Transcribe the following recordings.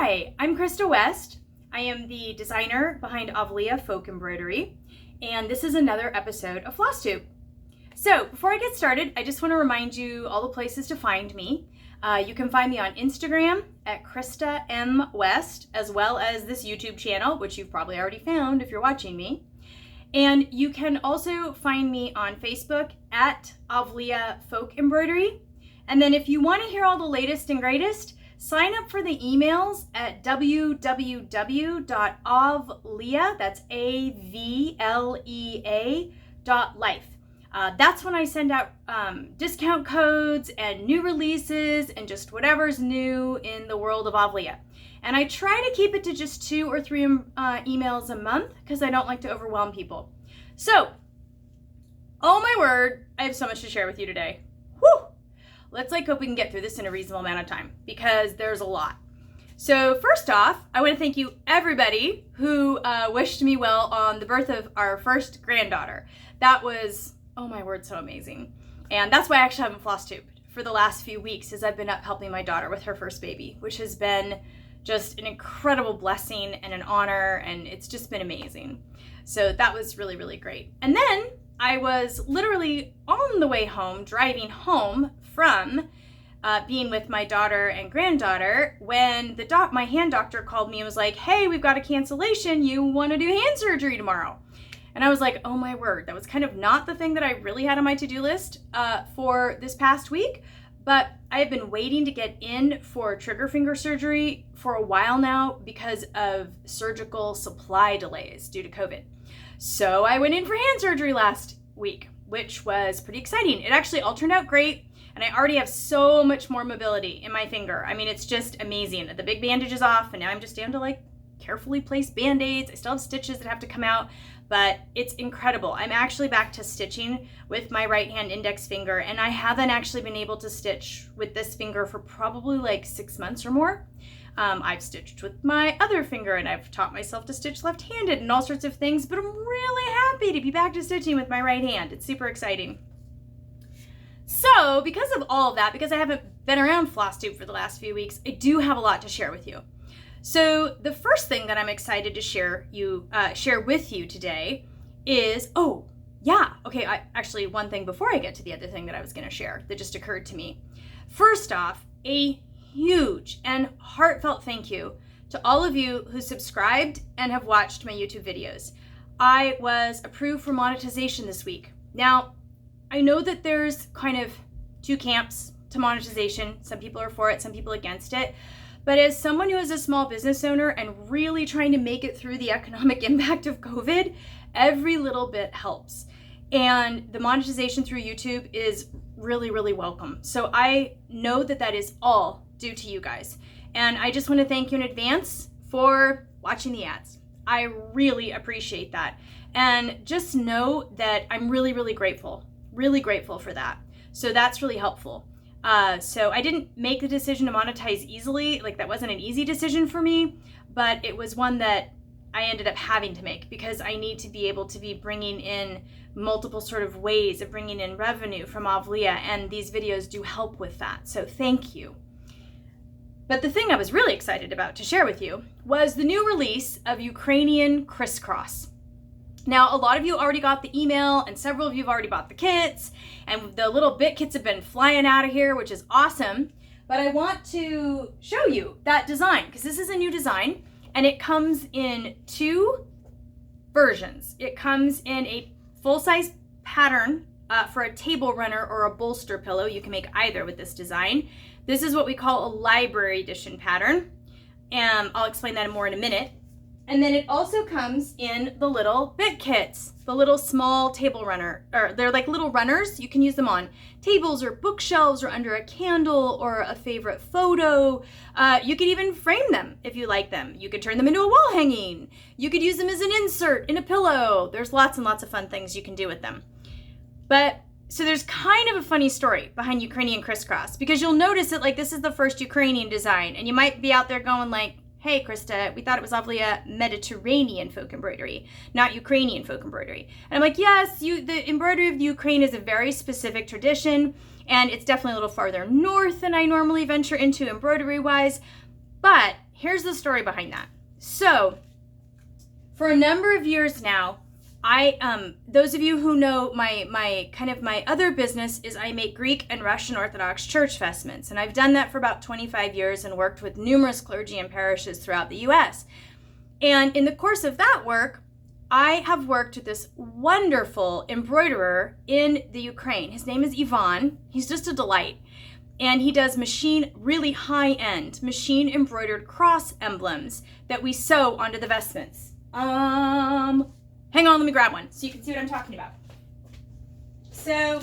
Hi, I'm Krista West. I am the designer behind Avlea folk embroidery, and this is another episode of FlossTube. So before I get started, I just want to remind you all the places to find me. You can find me on Instagram at Krista M. West, as well as this YouTube channel, which you've probably already found if you're watching me. And you can also find me on Facebook at Avlea Folk Embroidery. And then if you want to hear all the latest and greatest, sign up for the emails at www.avlea, that's AVLEA.life. That's when I send out discount codes and new releases and just whatever's new in the world of Avlea. And I try to keep it to just 2 or 3 emails a month because I don't like to overwhelm people. So, oh my word, I have so much to share with you today. Whew! Let's hope we can get through this in a reasonable amount of time because there's a lot. So first off, I want to thank you everybody who wished me well on the birth of our first granddaughter. That was, oh my word, so amazing. And that's why I actually haven't FlossTubed for the last few weeks as I've been up helping my daughter with her first baby, which has been just an incredible blessing and an honor, and it's just been amazing. So that was really, really great. And then I was literally on the way home, driving home from being with my daughter and granddaughter when my hand doctor called me and was like, hey, we've got a cancellation. You want to do hand surgery tomorrow? And I was like, oh my word, that was kind of not the thing that I really had on my to-do list for this past week, but I have been waiting to get in for trigger finger surgery for a while now because of surgical supply delays due to COVID. So I went in for hand surgery last week, which was pretty exciting. It actually all turned out great. And I already have so much more mobility in my finger. I mean, it's just amazing. The big bandage is off, and now I'm just down to carefully placed band-aids. I still have stitches that have to come out, but it's incredible. I'm actually back to stitching with my right hand index finger, and I haven't actually been able to stitch with this finger for probably 6 months or more. I've stitched with my other finger, and I've taught myself to stitch left-handed and all sorts of things, but I'm really happy to be back to stitching with my right hand. It's super exciting. So because of all of that, because I haven't been around FlossTube for the last few weeks, I do have a lot to share with you. So the first thing that I'm excited to share with you today is, actually one thing before I get to the other thing that I was going to share that just occurred to me. First off, a huge and heartfelt thank you to all of you who subscribed and have watched my YouTube videos. I was approved for monetization this week. Now, I know that there's kind of 2 camps to monetization. Some people are for it, some people against it. But as someone who is a small business owner and really trying to make it through the economic impact of COVID, every little bit helps. And the monetization through YouTube is really, really welcome. So I know that that is all due to you guys. And I just want to thank you in advance for watching the ads. I really appreciate that. And just know that I'm really, really grateful for that. So that's really helpful. So I didn't make the decision to monetize easily. That wasn't an easy decision for me, but it was one that I ended up having to make because I need to be able to be bringing in multiple sort of ways of bringing in revenue from Avlea, and these videos do help with that. So thank you. But the thing I was really excited about to share with you was the new release of Ukrainian Crisscross. Now, a lot of you already got the email, and several of you have already bought the kits, and the little bit kits have been flying out of here, which is awesome. But I want to show you that design, because this is a new design, and it comes in 2 versions. It comes in a full-size pattern for a table runner or a bolster pillow. You can make either with this design. This is what we call a library edition pattern, and I'll explain that more in a minute. And then it also comes in the little bit kits, the little small table runner, or they're like little runners. You can use them on tables or bookshelves or under a candle or a favorite photo. You could even frame them if you like them. You could turn them into a wall hanging. You could use them as an insert in a pillow. There's lots and lots of fun things you can do with them. So there's kind of a funny story behind Ukrainian Crisscross, because you'll notice that this is the first Ukrainian design, and you might be out there going hey, Krista, we thought it was Avlea Mediterranean folk embroidery, not Ukrainian folk embroidery. And I'm like, yes, the embroidery of Ukraine is a very specific tradition, and it's definitely a little farther north than I normally venture into embroidery-wise. But here's the story behind that. So for a number of years now, those of you who know my other business is I make Greek and Russian Orthodox church vestments. And I've done that for about 25 years and worked with numerous clergy and parishes throughout the US. And in the course of that work, I have worked with this wonderful embroiderer in the Ukraine. His name is Ivan. He's just a delight. And he does really high-end machine embroidered cross emblems that we sew onto the vestments. Hang on, let me grab one so you can see what I'm talking about. So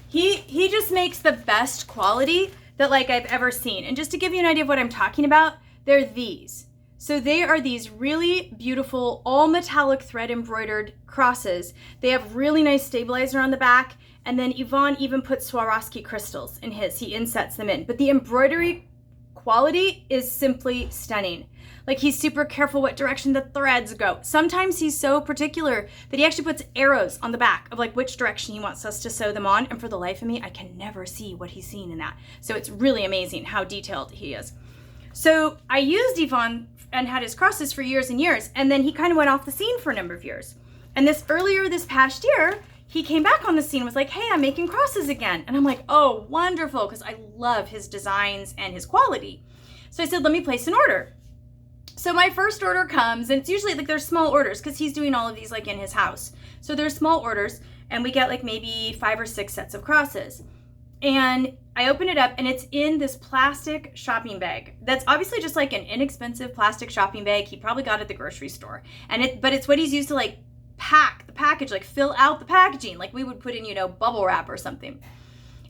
he just makes the best quality that like I've ever seen. And just to give you an idea of what I'm talking about, they're these. So they are these really beautiful, all metallic thread embroidered crosses. They have really nice stabilizer on the back. And then Ivan even puts Swarovski crystals in his. He insets them in. But the embroidery quality is simply stunning. Like, he's super careful what direction the threads go. Sometimes he's so particular that he actually puts arrows on the back of like which direction he wants us to sew them on. And for the life of me, I can never see what he's seeing in that. So it's really amazing how detailed he is. So I used Ivan and had his crosses for years and years. And then he kind of went off the scene for a number of years. And this past year, he came back on the scene and was like, hey, I'm making crosses again. And I'm like, oh, wonderful, because I love his designs and his quality. So I said, let me place an order. So my first order comes, and it's usually like there's small orders because he's doing all of these like in his house. So there's small orders, and we get like maybe 5 or 6 sets of crosses. And I open it up, and it's in this plastic shopping bag. That's obviously just like an inexpensive plastic shopping bag. He probably got it at the grocery store. But it's what he's used to like pack the package, like fill out the packaging, like we would put in, bubble wrap or something.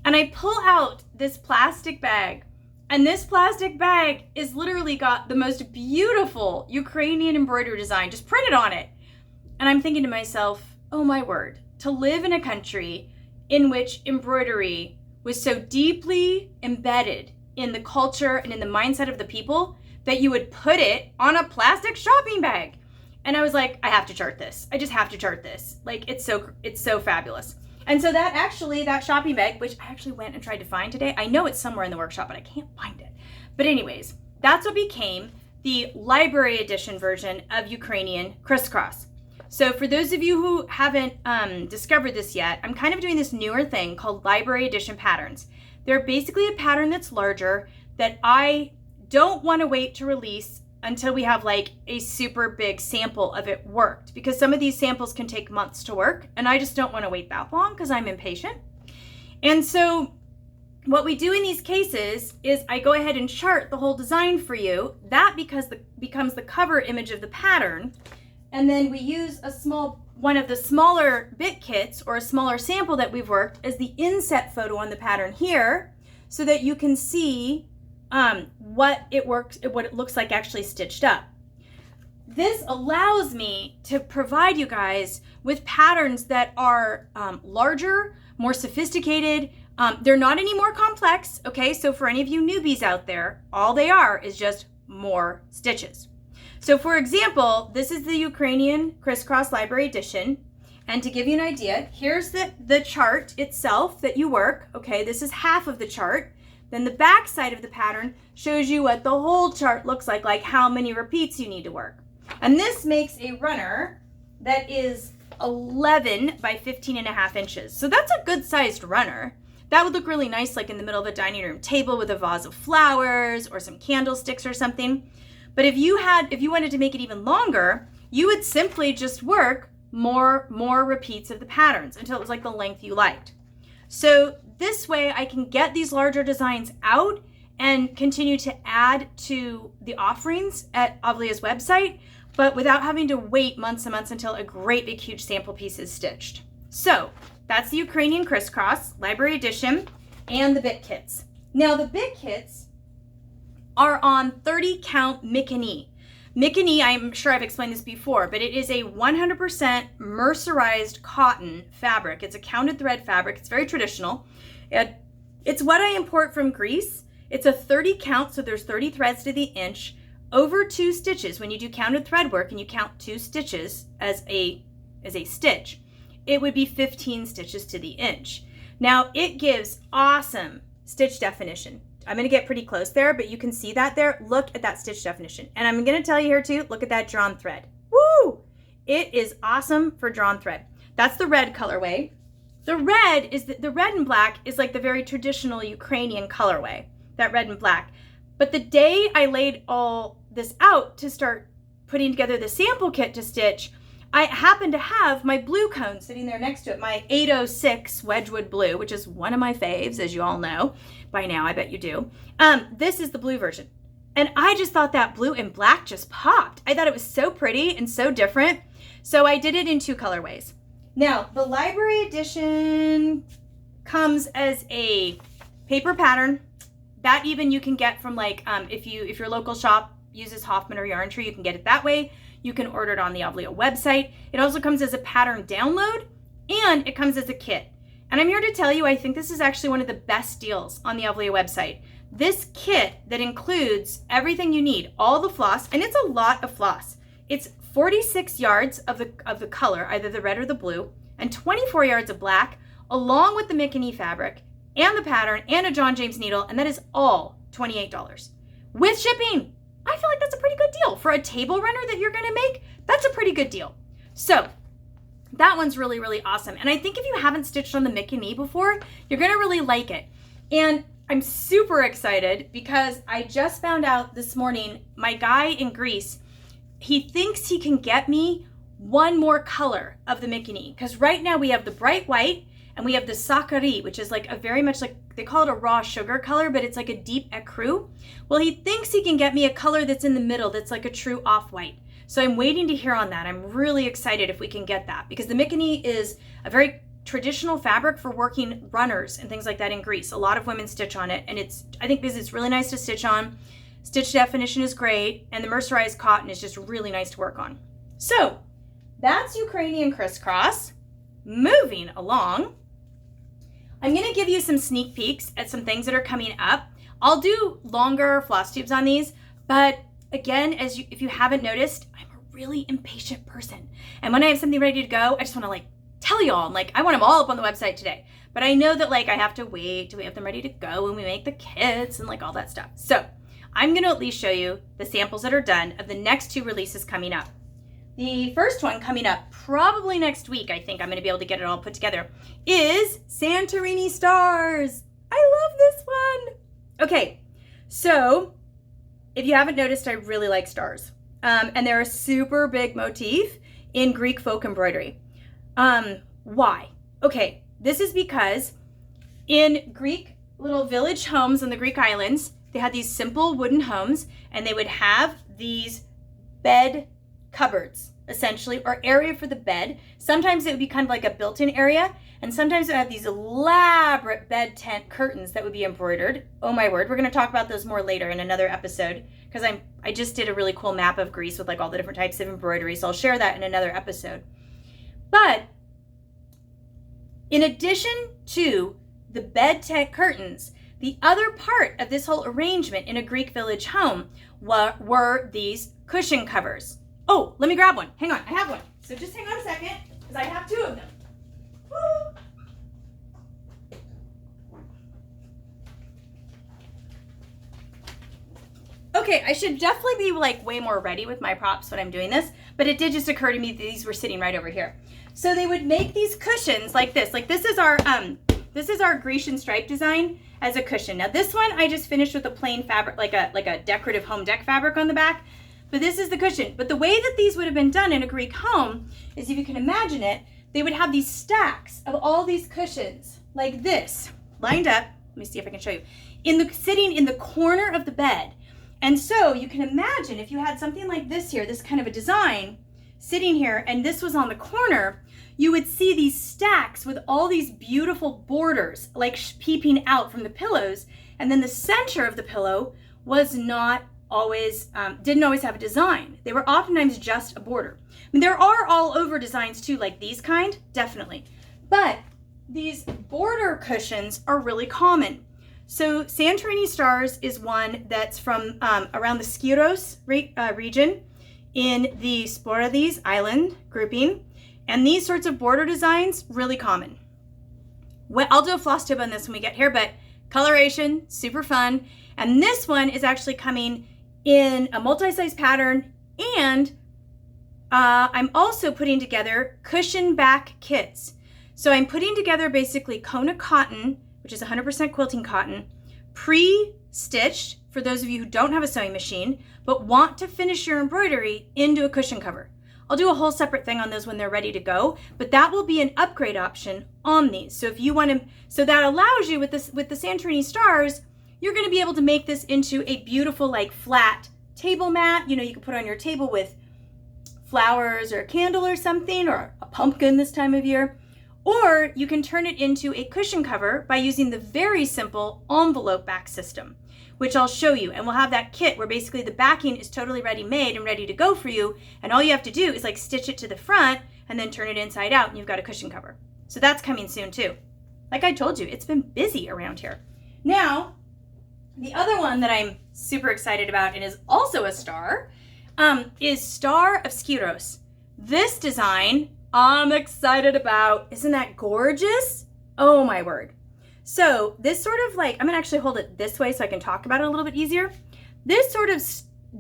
And I pull out this plastic bag, and this plastic bag is literally got the most beautiful Ukrainian embroidery design just printed on it. And I'm thinking to myself, oh my word, to live in a country in which embroidery was so deeply embedded in the culture and in the mindset of the people that you would put it on a plastic shopping bag. And I was like, I have to chart this. I just have to chart this. Like, it's so fabulous. And so that shopping bag, which I actually went and tried to find today, I know it's somewhere in the workshop, but I can't find it. But anyways, that's what became the library edition version of Ukrainian Crisscross. So for those of you who haven't discovered this yet, I'm kind of doing this newer thing called library edition patterns. They're basically a pattern that's larger that I don't want to wait to release until we have like a super big sample of it worked, because some of these samples can take months to work, and I just don't want to wait that long because I'm impatient. And so what we do in these cases is I go ahead and chart the whole design for you. That becomes the cover image of the pattern. And then we use one of the smaller bit kits or a smaller sample that we've worked as the inset photo on the pattern here, so that you can see what it looks like actually stitched up. This allows me to provide you guys with patterns that are larger, more sophisticated. They're not any more complex, okay? So for any of you newbies out there, all they are is just more stitches. So for example, this is the Ukrainian Crisscross Library Edition. And to give you an idea, here's the chart itself that you work, okay? This is half of the chart. Then the back side of the pattern shows you what the whole chart looks like how many repeats you need to work. And this makes a runner that is 11 by 15.5 inches. So that's a good sized runner. That would look really nice like in the middle of a dining room table with a vase of flowers or some candlesticks or something. But if you wanted to make it even longer, you would simply just work more repeats of the patterns until it was like the length you liked. So this way I can get these larger designs out and continue to add to the offerings at Avlea's website, but without having to wait months and months until a great big huge sample piece is stitched. So that's the Ukrainian Crisscross Library Edition and the bit kits. Now the bit kits are on 30 count Mikini. Mikini, I'm sure I've explained this before, but it is a 100% mercerized cotton fabric. It's a counted thread fabric. It's very traditional. It's what I import from Greece. It's a 30 count, so there's 30 threads to the inch, over 2 stitches. When you do counted thread work and you count 2 stitches as a stitch, it would be 15 stitches to the inch. Now, it gives awesome stitch definition. I'm gonna get pretty close there, but you can see that there. Look at that stitch definition. And I'm gonna tell you here too, look at that drawn thread. Woo! It is awesome for drawn thread. That's the red colorway. The red is the red and black is like the very traditional Ukrainian colorway, that red and black. But the day I laid all this out to start putting together the sample kit to stitch, I happened to have my blue cone sitting there next to it, my 806 Wedgwood blue, which is one of my faves, as you all know by now, I bet you do. This is the blue version. And I just thought that blue and black just popped. I thought it was so pretty and so different. So I did it in 2 colorways. Now, the library edition comes as a paper pattern. That even you can get from like, if your local shop uses Hoffman or Yarn Tree, you can get it that way. You can order it on the Avlea website. It also comes as a pattern download, and it comes as a kit. And I'm here to tell you, I think this is actually one of the best deals on the Avlea website. This kit that includes everything you need, all the floss, and it's a lot of floss. It's 46 yards of the color, either the red or the blue, and 24 yards of black, along with the Mickey fabric and the pattern and a John James needle, and that is all $28 with shipping. I feel like that's a pretty good deal for a table runner that you're gonna make. That's a pretty good deal. So that one's really, really awesome. And I think if you haven't stitched on the Mickey before, you're gonna really like it. And I'm super excited because I just found out this morning, my guy in Greece, he thinks he can get me one more color of the Mickey, because right now we have the bright white and we have the Sakari, which is like a very much like, they call it a raw sugar color, but it's like a deep ecru. Well, he thinks he can get me a color that's in the middle, that's like a true off-white. So I'm waiting to hear on that. I'm really excited if we can get that, because the Mickey is a very traditional fabric for working runners and things like that in Greece. A lot of women stitch on it, and I think because it's really nice to stitch on. Stitch definition is great, and the mercerized cotton is just really nice to work on. So that's Ukrainian Crisscross. Moving along, I'm going to give you some sneak peeks at some things that are coming up. I'll do longer floss tubes on these, but again, if you haven't noticed, I'm a really impatient person. And when I have something ready to go, I just want to like tell you all, I want them all up on the website today. But I know that like I have to wait till we have them ready to go and we make the kits and like all that stuff. So I'm going to at least show you the samples that are done of the next 2 releases coming up. The first one coming up probably next week, I think I'm going to be able to get it all put together, is Santorini stars. I love this one. Okay, so if you haven't noticed, I really like stars. And they're a super big motif in Greek folk embroidery. Why? Okay, this is because in Greek little village homes on the Greek islands, they had these simple wooden homes, and they would have these bed cupboards, essentially, or area for the bed. Sometimes it would be kind of like a built-in area, and sometimes it would have these elaborate bed tent curtains that would be embroidered. Oh my word, we're going to talk about those more later in another episode, because I just did a really cool map of Greece with like all the different types of embroidery, so I'll share that in another episode. But in addition to the bed tent curtains, the other part of this whole arrangement in a Greek village home were these cushion covers. Oh, let me grab one. Hang on, I have one. So just hang on a second, because I have 2 of them. Woo! Okay, I should definitely be like way more ready with my props when I'm doing this, but it did just occur to me that these were sitting right over here. So they would make these cushions like this. Like this is our Grecian stripe design as a cushion. Now this one I just finished with a plain fabric, like a decorative home deck fabric on the back. But this is the cushion. But the way that these would have been done in a Greek home is, if you can imagine it, they would have these stacks of all these cushions like this, lined up. Let me see if I can show you. Sitting in the corner of the bed. And so you can imagine if you had something like this here, this kind of a design sitting here, and this was on the corner, you would see these stacks with all these beautiful borders like peeping out from the pillows. And then the center of the pillow was not always, didn't always have a design. They were oftentimes just a border. I mean, there are all over designs too, like these kind, definitely. But these border cushions are really common. So Santorini stars is one that's from around the Skiros region in the Sporades island grouping. And these sorts of border designs, really common. Well, I'll do a floss tip on this when we get here, but coloration, super fun. And this one is actually coming in a multi-size pattern, and I'm also putting together cushion back kits. So I'm putting together basically Kona cotton, which is 100% quilting cotton, pre-stitched for those of you who don't have a sewing machine, but want to finish your embroidery into a cushion cover. I'll do a whole separate thing on those when they're ready to go, but that will be an upgrade option on these. So if you want to, so that allows you with this, with the Santorini stars, you're going to be able to make this into a beautiful like flat table mat. You know, you can put on your table with flowers or a candle or something, or a pumpkin this time of year. Or you can turn it into a cushion cover by using the very simple envelope back system, which I'll show you. And we'll have that kit where basically the backing is totally ready made and ready to go for you. And all you have to do is like stitch it to the front and then turn it inside out and you've got a cushion cover. So that's coming soon too. Like I told you, it's been busy around here. Now, the other one that I'm super excited about and is also a star is Star of Skiros. This design I'm excited about. Isn't that gorgeous? Oh my word. So this sort of like, I'm gonna actually hold it this way so I can talk about it a little bit easier. This sort of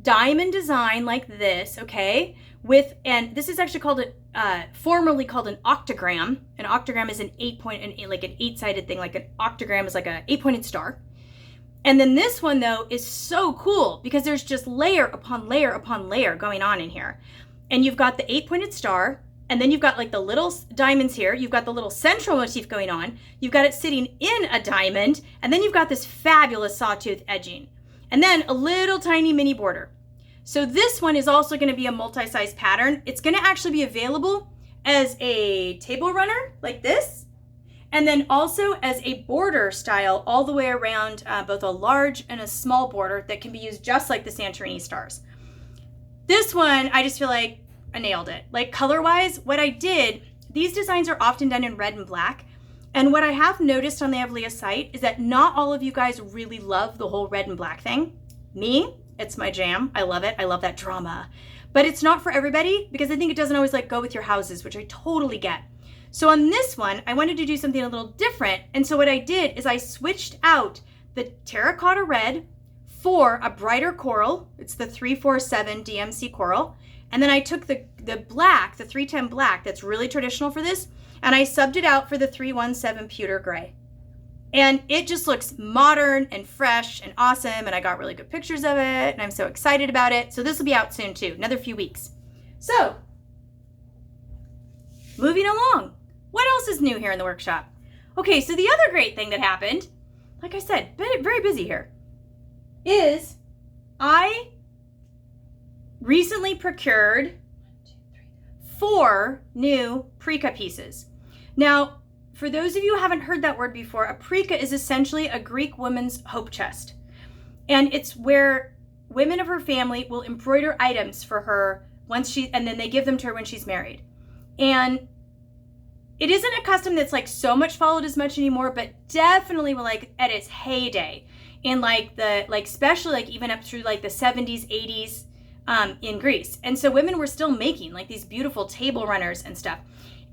diamond design like this, okay, with, and this is actually called formerly called an octagram. An octagram is an like an 8-sided thing. Like an octagram is like a 8-pointed star. And then this one though is so cool because there's just layer upon layer upon layer going on in here. And you've got the 8-pointed star, and then you've got like the little diamonds here. You've got the little central motif going on. You've got it sitting in a diamond, and then you've got this fabulous sawtooth edging. And then a little tiny mini border. So this one is also gonna be a multi-size pattern. It's gonna actually be available as a table runner like this, and then also as a border style all the way around, both a large and a small border that can be used just like the Santorini stars. This one, I just feel like I nailed it. Like color-wise, what I did, these designs are often done in red and black. And what I have noticed on the Avlea site is that not all of you guys really love the whole red and black thing. Me, it's my jam. I love it. I love that drama. But it's not for everybody because I think it doesn't always like go with your houses, which I totally get. So on this one, I wanted to do something a little different. And so what I did is I switched out the terracotta red for a brighter coral. It's the 347 DMC coral. And then I took the black, the 310 black, that's really traditional for this, and I subbed it out for the 317 pewter gray. And it just looks modern and fresh and awesome, and I got really good pictures of it, and I'm so excited about it. So this will be out soon too, another few weeks. So, moving along. What else is new here in the workshop? Okay, so the other great thing that happened, like I said, very busy here, is I recently procured 4 new Prica pieces. Now, for those of you who haven't heard that word before, a Prica is essentially a Greek woman's hope chest. And it's where women of her family will embroider items for her and then they give them to her when she's married. And it isn't a custom that's like so much followed as much anymore, but definitely like at its heyday in like especially like even up through like the 70s, 80s, in Greece. And so women were still making like these beautiful table runners and stuff.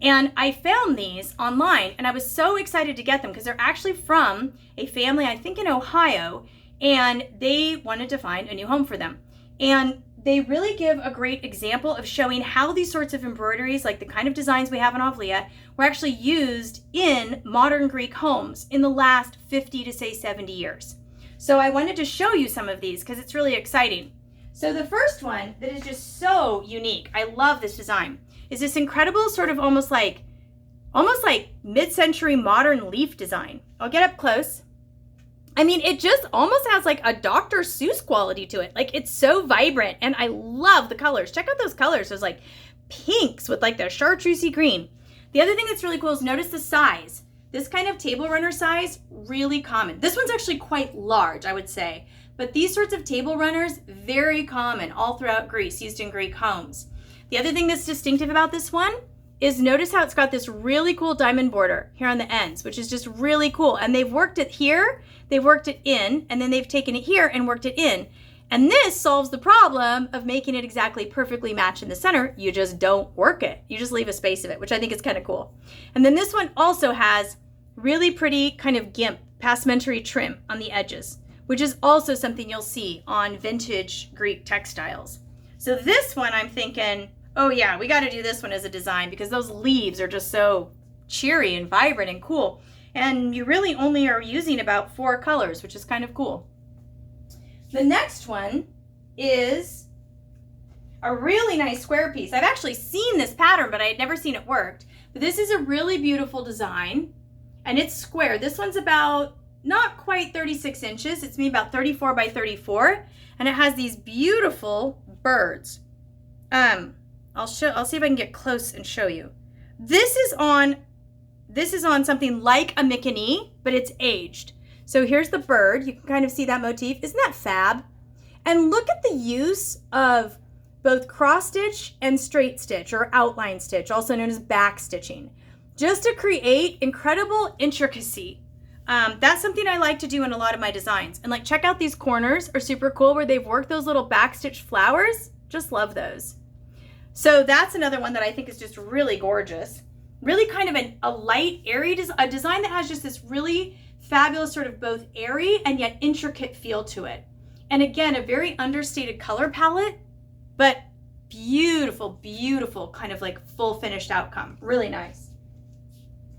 And I found these online and I was so excited to get them because they're actually from a family, I think in Ohio, and they wanted to find a new home for them. And they really give a great example of showing how these sorts of embroideries, like the kind of designs we have in Avlea, were actually used in modern Greek homes in the last 50 to say 70 years. So I wanted to show you some of these because it's really exciting. So the first one that is just so unique, I love this design, is this incredible sort of almost like mid-century modern leaf design. I'll get up close. I mean, it just almost has like a Dr. Seuss quality to it. Like it's so vibrant and I love the colors. Check out those colors. There's like pinks with like the chartreusey green. The other thing that's really cool is notice the size. This kind of table runner size, really common. This one's actually quite large, I would say. But these sorts of table runners, very common all throughout Greece, used in Greek homes. The other thing that's distinctive about this one is notice how it's got this really cool diamond border here on the ends, which is just really cool. And they've worked it here, they've worked it in, and then they've taken it here and worked it in. And this solves the problem of making it exactly perfectly match in the center. You just don't work it. You just leave a space of it, which I think is kind of cool. And then this one also has really pretty kind of gimp passementerie trim on the edges, which is also something you'll see on vintage Greek textiles. So this one I'm thinking, oh yeah, we got to do this one as a design because those leaves are just so cheery and vibrant and cool. And you really only are using about 4 colors, which is kind of cool. The next one is a really nice square piece. I've actually seen this pattern, but I had never seen it worked. But this is a really beautiful design, and it's square. This one's about not quite 36 inches. It's maybe about 34 by 34, and it has these beautiful birds. I'll see if I can get close and show you. This is on something like a Mickey, but it's aged. So here's the bird. You can kind of see that motif. Isn't that fab? And look at the use of both cross stitch and straight stitch, or outline stitch, also known as back stitching, just to create incredible intricacy. That's something I like to do in a lot of my designs. And like, check out these corners are super cool where they've worked those little back stitch flowers. Just love those. So that's another one that I think is just really gorgeous. Really kind of a light, airy a design that has just this really fabulous sort of both airy and yet intricate feel to it. And again, a very understated color palette, but beautiful, beautiful kind of like full finished outcome. Really nice.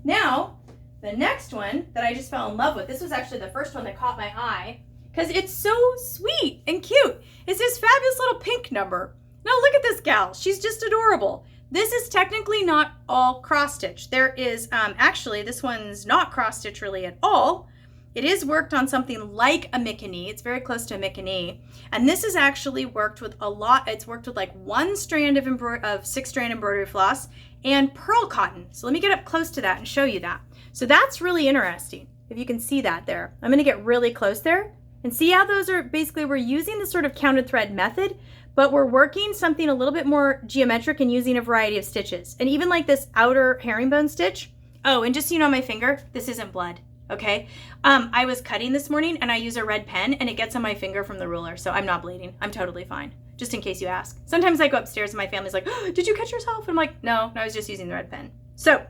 Now, the next one that I just fell in love with, this was actually the first one that caught my eye because it's so sweet and cute. It's this fabulous little pink number. Now look at this gal. She's just adorable. This is technically not all cross stitch. There is, actually, this one's not cross stitch really at all. It is worked on something like a Mickey. It's very close to a Mickey. And this is actually worked with a lot. It's worked with like 1 strand of 6-strand embroidery floss and pearl cotton. So let me get up close to that and show you that. So that's really interesting. If you can see that there, I'm going to get really close there and see how those are basically, we're using the sort of counted thread method, but we're working something a little bit more geometric and using a variety of stitches. And even like this outer herringbone stitch. Oh, and just so you know, my finger, this isn't blood. Okay. I was cutting this morning and I use a red pen and it gets on my finger from the ruler. So I'm not bleeding. I'm totally fine. Just in case you ask. Sometimes I go upstairs and my family's like, oh, did you cut yourself? And I'm like, no, I was just using the red pen. So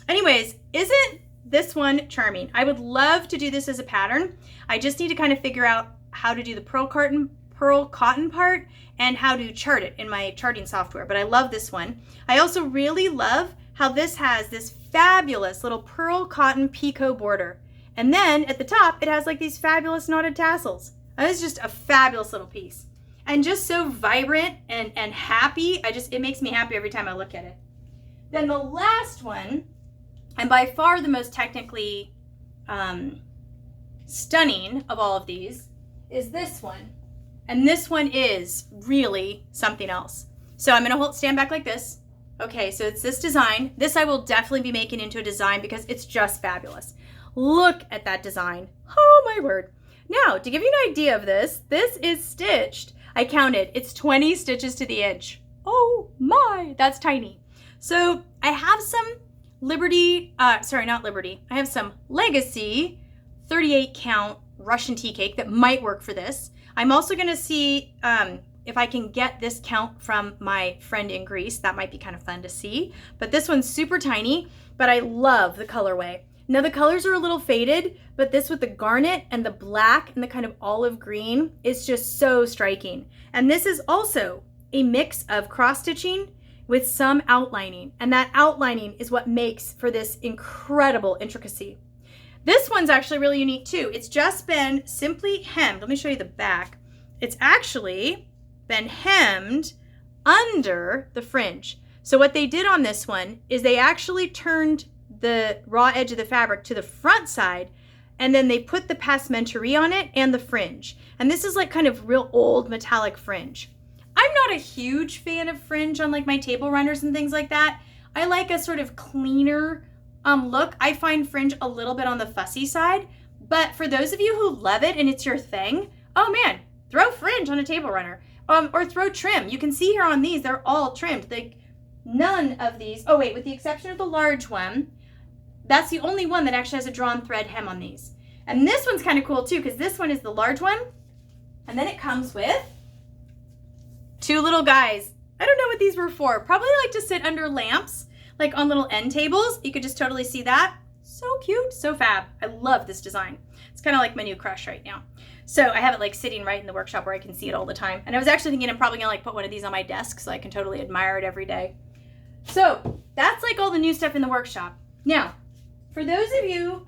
anyways, isn't this one charming? I would love to do this as a pattern. I just need to kind of figure out how to do the pearl cotton part and how to chart it in my charting software. But I love this one. I also really love how this has this fabulous little pearl cotton picot border. And then at the top, it has like these fabulous knotted tassels. That is just a fabulous little piece. And just so vibrant and happy. It makes me happy every time I look at it. Then the last one, and by far the most technically stunning of all of these, is this one. And this one is really something else. So I'm gonna stand back like this. Okay, so it's this design. This I will definitely be making into a design because it's just fabulous. Look at that design. Oh my word. Now, to give you an idea of this is stitched. I counted, it's 20 stitches to the inch. Oh my, that's tiny. So I have some I have some Legacy 38 count Russian tea cake that might work for this. I'm also gonna see if I can get this count from my friend in Greece. That might be kind of fun to see. But this one's super tiny, but I love the colorway. Now the colors are a little faded, but this with the garnet and the black and the kind of olive green is just so striking. And this is also a mix of cross stitching with some outlining. And that outlining is what makes for this incredible intricacy. This one's actually really unique too. It's just been simply hemmed. Let me show you the back. It's actually been hemmed under the fringe. So what they did on this one is they actually turned the raw edge of the fabric to the front side, and then they put the passementerie on it and the fringe. And this is like kind of real old metallic fringe. I'm not a huge fan of fringe on like my table runners and things like that. I like a sort of cleaner look. I find fringe a little bit on the fussy side, but for those of you who love it and it's your thing, oh man, throw fringe on a table runner, or throw trim. You can see here on these, they're all trimmed. Like none of these, oh wait, with the exception of the large one, that's the only one that actually has a drawn thread hem on these. And this one's kind of cool too, because this one is the large one, and then it comes with 2 little guys. I don't know what these were for. Probably like to sit under lamps, like on little end tables. You could just totally see that. So cute, so fab. I love this design. It's kind of like my new crush right now. So I have it like sitting right in the workshop where I can see it all the time. And I was actually thinking I'm probably gonna like put one of these on my desk so I can totally admire it every day. So that's like all the new stuff in the workshop. Now, for those of you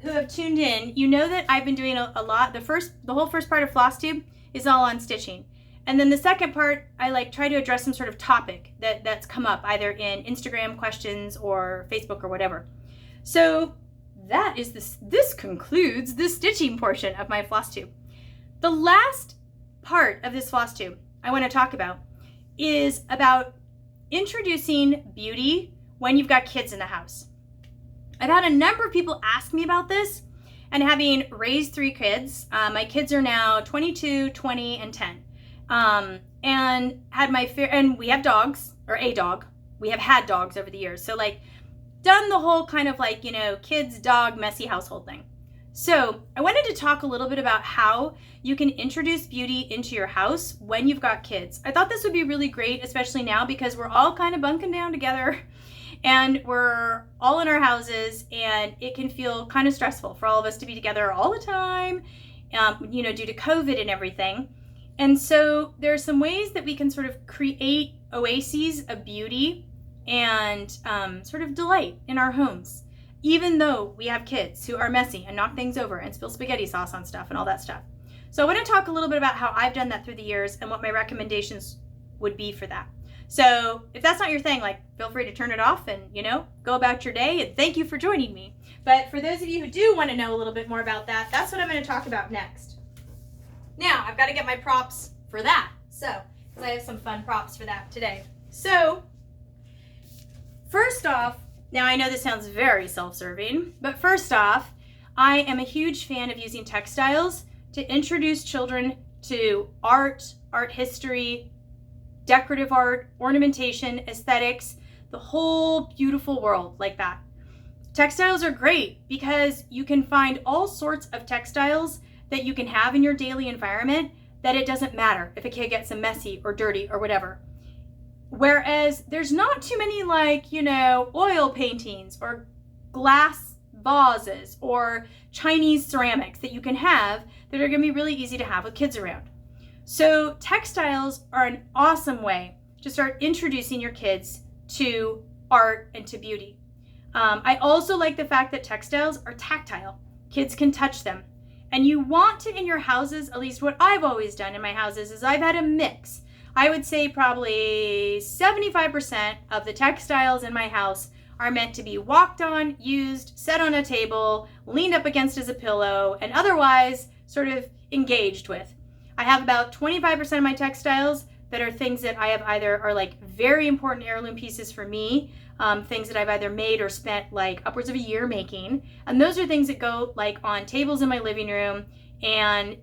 who have tuned in, you know that I've been doing a lot. The whole first part of FlossTube is all on stitching. And then the second part, I like try to address some sort of topic that's come up either in Instagram questions or Facebook or whatever. So that is this concludes the stitching portion of my FlossTube. The last part of this FlossTube I want to talk about is about introducing beauty when you've got kids in the house. I've had a number of people ask me about this, and having raised 3 kids, my kids are now 22, 20, and 10. And and we have dogs, or a dog. We have had dogs over the years. So like done the whole kind of like, kids, dog, messy household thing. So I wanted to talk a little bit about how you can introduce beauty into your house when you've got kids. I thought this would be really great, especially now because we're all kind of bunking down together and we're all in our houses, and it can feel kind of stressful for all of us to be together all the time, due to COVID and everything. And so there are some ways that we can sort of create oases of beauty and sort of delight in our homes, even though we have kids who are messy and knock things over and spill spaghetti sauce on stuff and all that stuff. So I want to talk a little bit about how I've done that through the years and what my recommendations would be for that. So if that's not your thing, like, feel free to turn it off and, go about your day, and thank you for joining me. But for those of you who do want to know a little bit more about that, that's what I'm going to talk about next. Now, I've got to get my props for that. So, because I have some fun props for that today. So, first off, now I know this sounds very self-serving, but first off, I am a huge fan of using textiles to introduce children to art history, decorative art, ornamentation, aesthetics, the whole beautiful world like that. Textiles are great because you can find all sorts of textiles that you can have in your daily environment that it doesn't matter if a kid gets them messy or dirty or whatever. Whereas there's not too many oil paintings or glass vases or Chinese ceramics that you can have that are going to be really easy to have with kids around. So textiles are an awesome way to start introducing your kids to art and to beauty. I also like the fact that textiles are tactile. Kids can touch them. And you want to, in your houses, at least what I've always done in my houses, is I've had a mix. I would say probably 75% of the textiles in my house are meant to be walked on, used, set on a table, leaned up against as a pillow, and otherwise sort of engaged with. I have about 25% of my textiles that are things that I have either are like very important heirloom pieces for me, things that I've either made or spent like upwards of a year making. And those are things that go like on tables in my living room. And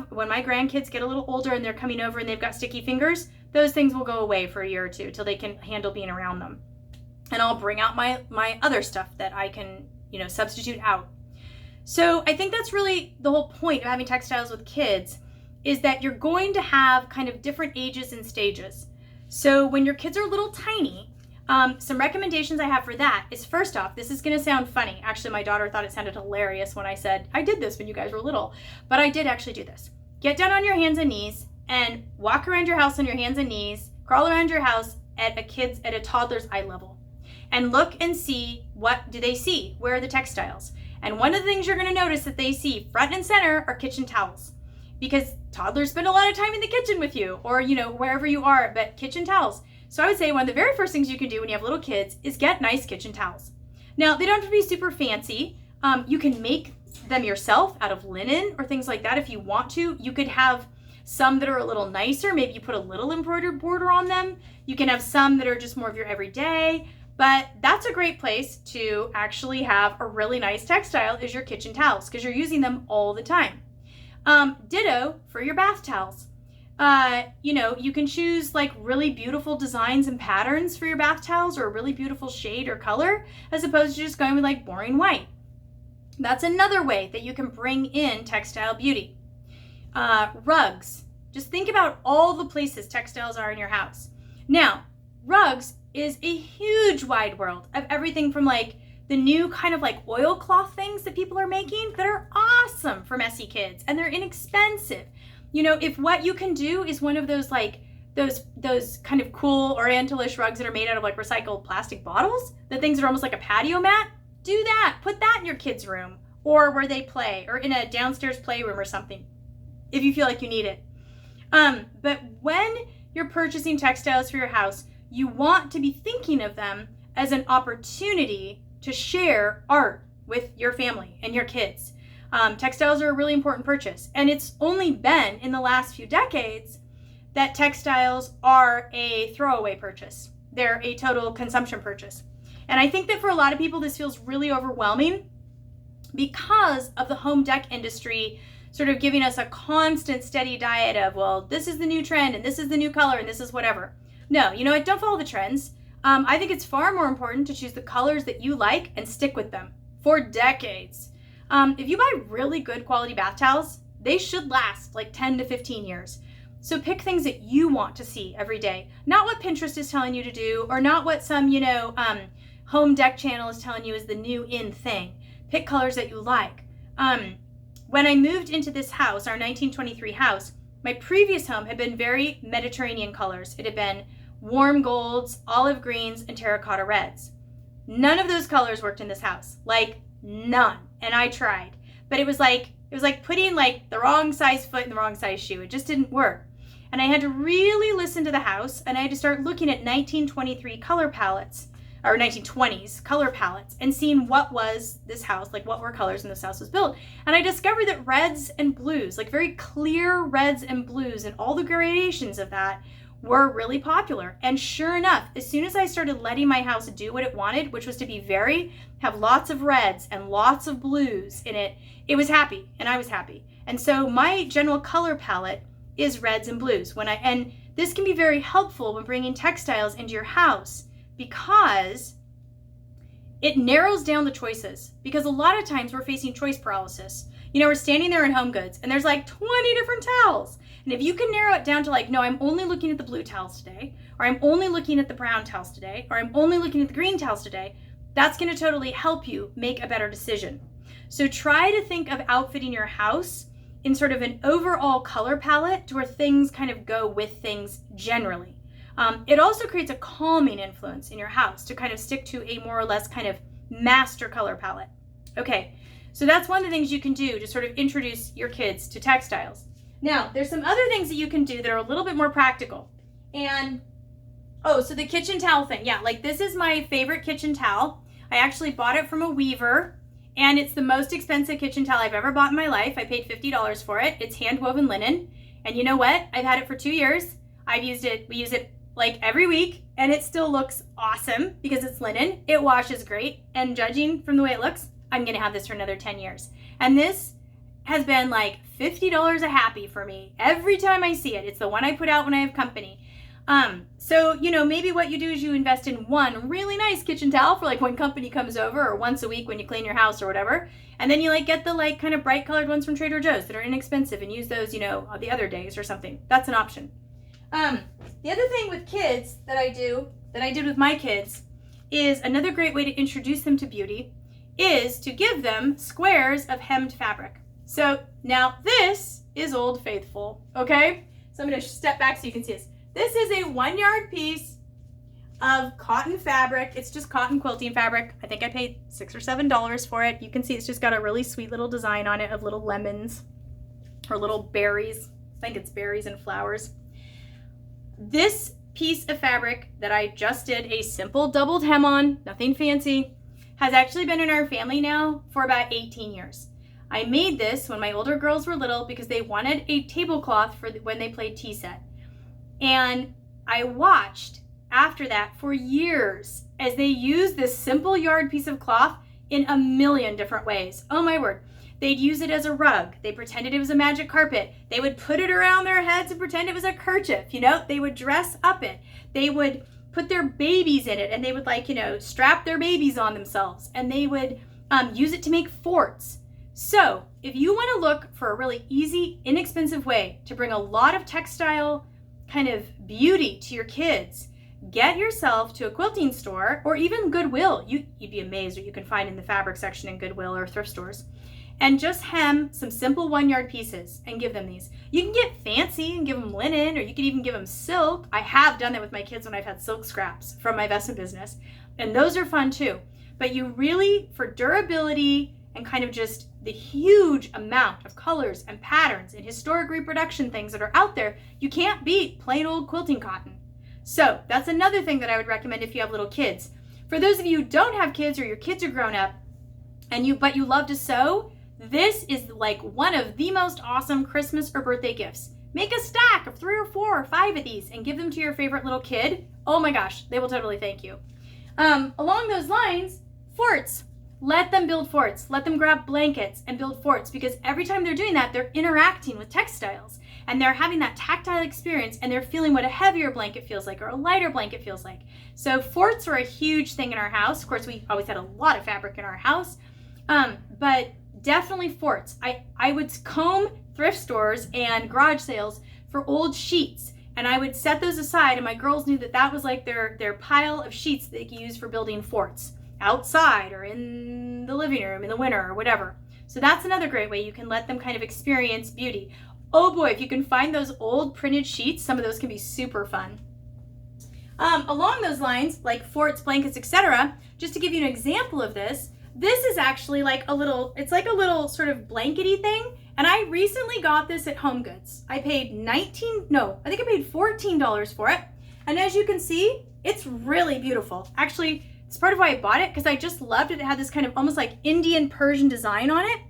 when my grandkids get a little older and they're coming over and they've got sticky fingers, those things will go away for a year or two till they can handle being around them. And I'll bring out my other stuff that I can, substitute out. So I think that's really the whole point of having textiles with kids, is that you're going to have kind of different ages and stages. So when your kids are little tiny, some recommendations I have for that is, first off, this is going to sound funny. Actually, my daughter thought it sounded hilarious when I said, I did this when you guys were little, but I did actually do this. Get down on your hands and knees and walk around your house on your hands and knees, crawl around your house at a toddler's eye level, and look and see, what do they see? Where are the textiles? And one of the things you're going to notice that they see front and center are kitchen towels. Because toddlers spend a lot of time in the kitchen with you, or wherever you are, but kitchen towels. So I would say one of the very first things you can do when you have little kids is get nice kitchen towels. Now, they don't have to be super fancy. You can make them yourself out of linen or things like that if you want to. You could have some that are a little nicer. Maybe you put a little embroidered border on them. You can have some that are just more of your everyday. But that's a great place to actually have a really nice textile, is your kitchen towels, because you're using them all the time. Ditto for your bath towels. You can choose like really beautiful designs and patterns for your bath towels, or a really beautiful shade or color, as opposed to just going with like boring white. That's another way that you can bring in textile beauty. Rugs. Just think about all the places textiles are in your house. Now, rugs is a huge wide world of everything from like the new kind of like oilcloth things that people are making that are awesome for messy kids, and they're inexpensive. You know, if what you can do is one of those like those kind of cool orientalish rugs that are made out of like recycled plastic bottles, the things that are almost like a patio mat, do that. Put that in your kids' room or where they play, or in a downstairs playroom or something, if you feel like you need it. But when you're purchasing textiles for your house, you want to be thinking of them as an opportunity to share art with your family and your kids. Textiles are a really important purchase, and it's only been in the last few decades that textiles are a throwaway purchase. They're a total consumption purchase. And I think that for a lot of people, this feels really overwhelming because of the home dec industry sort of giving us a constant steady diet of, well, this is the new trend and this is the new color and this is whatever. No, you know what? Don't follow the trends. I think it's far more important to choose the colors that you like and stick with them for decades. If you buy really good quality bath towels, they should last like 10 to 15 years. So pick things that you want to see every day, not what Pinterest is telling you to do, or not what some, home dec channel is telling you is the new in thing. Pick colors that you like. When I moved into this house, our 1923 house, my previous home had been very Mediterranean colors. It had been warm golds, olive greens, and terracotta reds. None of those colors worked in this house, like none. And I tried, but it was like putting like the wrong size foot in the wrong size shoe. It just didn't work. And I had to really listen to the house, and I had to start looking at 1923 color palettes, or 1920s color palettes, and seeing what was this house, like what were colors in this house was built. And I discovered that reds and blues, like very clear reds and blues and all the gradations of that, were really popular. And sure enough, as soon as I started letting my house do what it wanted, which was to have lots of reds and lots of blues in it, it was happy and I was happy. And so my general color palette is reds and blues. And this can be very helpful when bringing textiles into your house, because it narrows down the choices. Because a lot of times we're facing choice paralysis. You know, we're standing there in Home Goods and there's like 20 different towels. And if you can narrow it down to like, no, I'm only looking at the blue towels today, or I'm only looking at the brown towels today, or I'm only looking at the green towels today, that's going to totally help you make a better decision. So try to think of outfitting your house in sort of an overall color palette to where things kind of go with things generally. It also creates a calming influence in your house to kind of stick to a more or less kind of master color palette. Okay, so that's one of the things you can do to sort of introduce your kids to textiles. Now, there's some other things that you can do that are a little bit more practical. And, so the kitchen towel thing. Yeah, like this is my favorite kitchen towel. I actually bought it from a weaver, and it's the most expensive kitchen towel I've ever bought in my life. I paid $50 for it. It's hand woven linen. And you know what? I've had it for 2 years. We use it like every week, and it still looks awesome because it's linen. It washes great. And judging from the way it looks, I'm going to have this for another 10 years. And this has been like $50 a happy for me every time I see it. It's the one I put out when I have company. So, maybe what you do is you invest in one really nice kitchen towel for like when company comes over, or once a week when you clean your house or whatever. And then you like get the like kind of bright colored ones from Trader Joe's that are inexpensive and use those, the other days or something. That's an option. The other thing with kids that I did with my kids, is another great way to introduce them to beauty is to give them squares of hemmed fabric. So now this is Old Faithful, okay? So I'm going to step back so you can see this. This is a 1 yard piece of cotton fabric. It's just cotton quilting fabric. I think I paid $6 or $7 for it. You can see it's just got a really sweet little design on it of little lemons or little berries. I think it's berries and flowers. This piece of fabric that I just did a simple doubled hem on, nothing fancy, has actually been in our family now for about 18 years. I made this when my older girls were little because they wanted a tablecloth for when they played tea set. And I watched after that for years as they used this simple yard piece of cloth in a million different ways. Oh my word. They'd use it as a rug. They pretended it was a magic carpet. They would put it around their heads and pretend it was a kerchief. They would dress up it. They would put their babies in it, and they would strap their babies on themselves, and they would use it to make forts. So if you want to look for a really easy, inexpensive way to bring a lot of textile kind of beauty to your kids, get yourself to a quilting store or even Goodwill. You'd be amazed what you can find in the fabric section in Goodwill or thrift stores. and just hem some simple 1-yard pieces and give them these. You can get fancy and give them linen, or you can even give them silk. I have done that with my kids when I've had silk scraps from my vestment business, and those are fun too. But you really, for durability and kind of just the huge amount of colors and patterns and historic reproduction things that are out there, you can't beat plain old quilting cotton. So that's another thing that I would recommend if you have little kids. For those of you who don't have kids, or your kids are grown up but you love to sew, this is like one of the most awesome Christmas or birthday gifts. Make a stack of 3 or 4 or 5 of these and give them to your favorite little kid. Oh my gosh, they will totally thank you. Along those lines, forts. Let them build forts. Let them grab blankets and build forts, because every time they're doing that, they're interacting with textiles and they're having that tactile experience, and they're feeling what a heavier blanket feels like or a lighter blanket feels like. So forts are a huge thing in our house. Of course, we always had a lot of fabric in our house, but definitely forts. I would comb thrift stores and garage sales for old sheets, and I would set those aside, and my girls knew that that was like their pile of sheets that they could use for building forts outside or in the living room in the winter or whatever. So that's another great way you can let them kind of experience beauty. Oh boy, if you can find those old printed sheets, some of those can be super fun. Along those lines, like forts, blankets, etc., just to give you an example of this, this is actually like it's like a little sort of blankety thing, and I recently got this at Home Goods. I paid I think I paid $14 for it, and as you can see, it's really beautiful. Actually, it's part of why I bought it, because I just loved it. It had this kind of almost like Indian Persian design on it.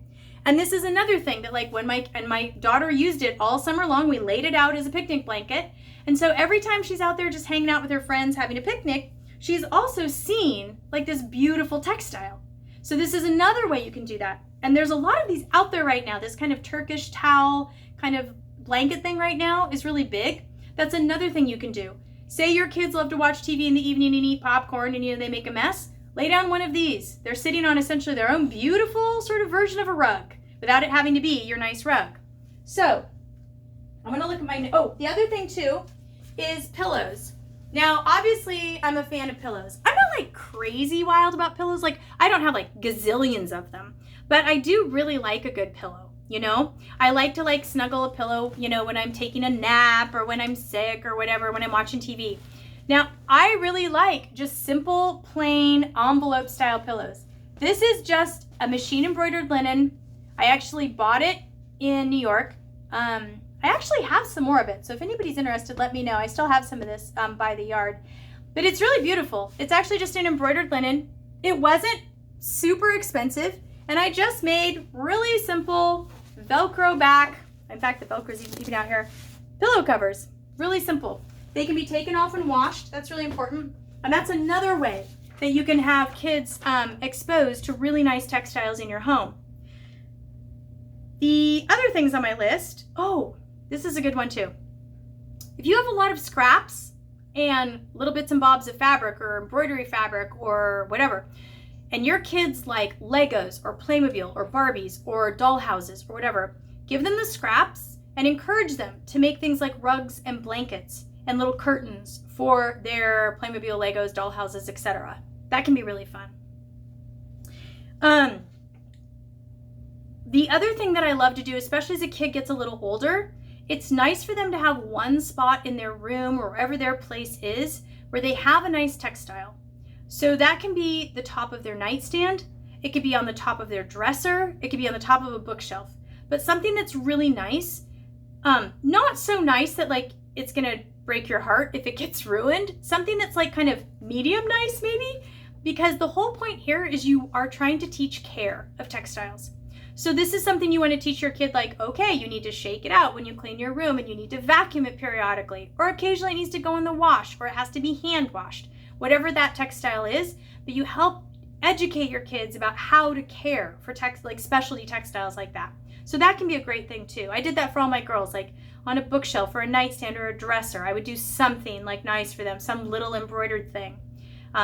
And this is another thing that, like, when my daughter used it all summer long, we laid it out as a picnic blanket. And so every time she's out there just hanging out with her friends having a picnic, she's also seen like this beautiful textile. So this is another way you can do that. And there's a lot of these out there right now. This kind of Turkish towel kind of blanket thing right now is really big. That's another thing you can do. Say your kids love to watch TV in the evening and eat popcorn, and they make a mess. Lay down one of these. They're sitting on essentially their own beautiful sort of version of a rug without it having to be your nice rug. So I'm going to look at the other thing too is pillows. Now, obviously, I'm a fan of pillows. I'm not like crazy wild about pillows. Like, I don't have like gazillions of them, but I do really like a good pillow. I like to like snuggle a pillow, when I'm taking a nap or when I'm sick or whatever, when I'm watching TV. Now, I really like just simple, plain envelope style pillows. This is just a machine embroidered linen. I actually bought it in New York. I actually have some more of it, so if anybody's interested, let me know. I still have some of this by the yard. But it's really beautiful. It's actually just an embroidered linen. It wasn't super expensive, and I just made really simple Velcro back. In fact, the Velcro is even out here. Pillow covers. Really simple. They can be taken off and washed. That's really important. And that's another way that you can have kids exposed to really nice textiles in your home. The other things on my list, this is a good one too. If you have a lot of scraps and little bits and bobs of fabric or embroidery fabric or whatever, and your kids like Legos or Playmobil or Barbies or doll houses or whatever, give them the scraps and encourage them to make things like rugs and blankets and little curtains for their Playmobil, Legos, doll houses, etc. That can be really fun. The other thing that I love to do, especially as a kid gets a little older, it's nice for them to have one spot in their room or wherever their place is where they have a nice textile. So that can be the top of their nightstand. It could be on the top of their dresser. It could be on the top of a bookshelf. But something that's really nice, not so nice that like it's gonna break your heart if it gets ruined. Something that's like kind of medium nice maybe, because the whole point here is you are trying to teach care of textiles. So this is something you want to teach your kid, like, okay, you need to shake it out when you clean your room, and you need to vacuum it periodically, or occasionally it needs to go in the wash, or it has to be hand washed, whatever that textile is. But you help educate your kids about how to care for like specialty textiles like that. So that can be a great thing too. I did that for all my girls, like on a bookshelf or a nightstand or a dresser. I would do something like nice for them, some little embroidered thing.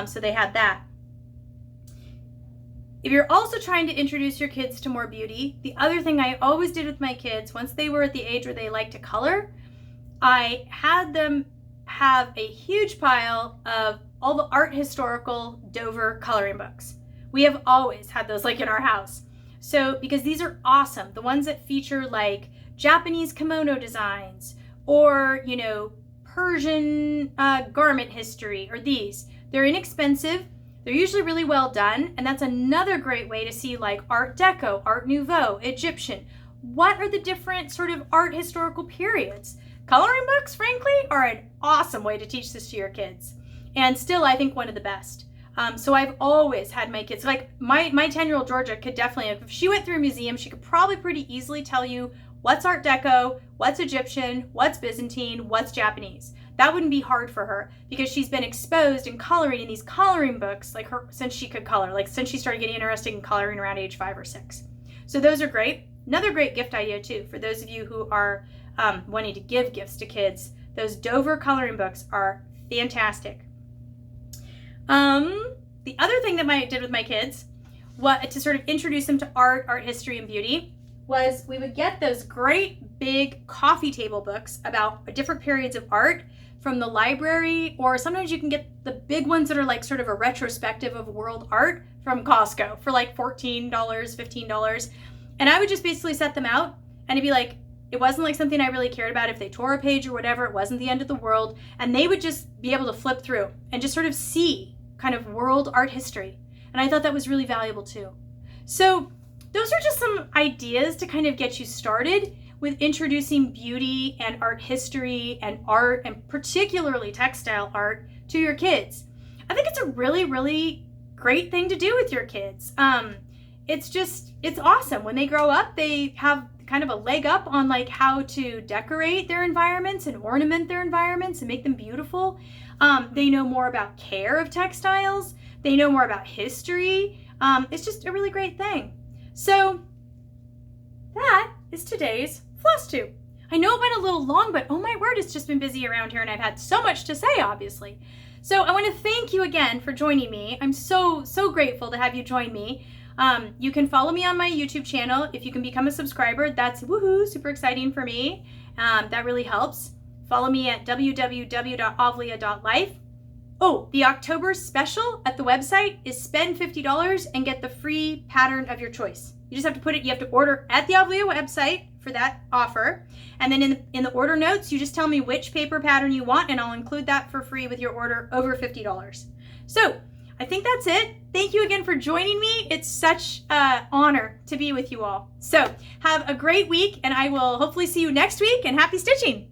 So they had that. If you're also trying to introduce your kids to more beauty, the other thing I always did with my kids, once they were at the age where they like to color, I had them have a huge pile of all the art historical Dover coloring books. We have always had those like in our house. So, because these are awesome, the ones that feature like Japanese kimono designs or, you know, Persian garment history, or these. They're inexpensive. They're usually really well done. And that's another great way to see like Art Deco, Art Nouveau, Egyptian. What are the different sort of art historical periods? Coloring books, frankly, are an awesome way to teach this to your kids. And still, I think one of the best. So I've always had my kids, like my 10-year-old Georgia could definitely, if she went through a museum, she could probably pretty easily tell you what's Art Deco, what's Egyptian, what's Byzantine, what's Japanese. That wouldn't be hard for her because she's been exposed in coloring in these coloring books like her since she could color, like since she started getting interested in coloring around age 5 or 6. So those are great. Another great gift idea too, for those of you who are wanting to give gifts to kids, those Dover coloring books are fantastic. The other thing that I did with my kids, to sort of introduce them to art history, and beauty, was we would get those great big coffee table books about different periods of art from the library, or sometimes you can get the big ones that are like sort of a retrospective of world art from Costco for like $14, $15. And I would just basically set them out, and it'd be like, it wasn't like something I really cared about. If they tore a page or whatever, it wasn't the end of the world. And they would just be able to flip through and just sort of see kind of world art history. And I thought that was really valuable too. So those are just some ideas to kind of get you started with introducing beauty and art history and art, and particularly textile art, to your kids. I think it's a really, really great thing to do with your kids. It's awesome. When they grow up, they have kind of a leg up on like how to decorate their environments and ornament their environments and make them beautiful. They know more about care of textiles. They know more about history. It's just a really great thing. So that is today's FlossTube. I know it went a little long, but oh my word, it's just been busy around here and I've had so much to say, obviously. So I want to thank you again for joining me. I'm so grateful to have you join me. You can follow me on my YouTube channel. If you can become a subscriber, that's woohoo, super exciting for me. That really helps. Follow me at www.avlea.life. Oh, the October special at the website is spend $50 and get the free pattern of your choice. You just have to you have to order at the Avlea website for that offer. And then in the order notes, you just tell me which paper pattern you want and I'll include that for free with your order over $50. So I think that's it. Thank you again for joining me. It's such an honor to be with you all. So have a great week and I will hopefully see you next week, and happy stitching.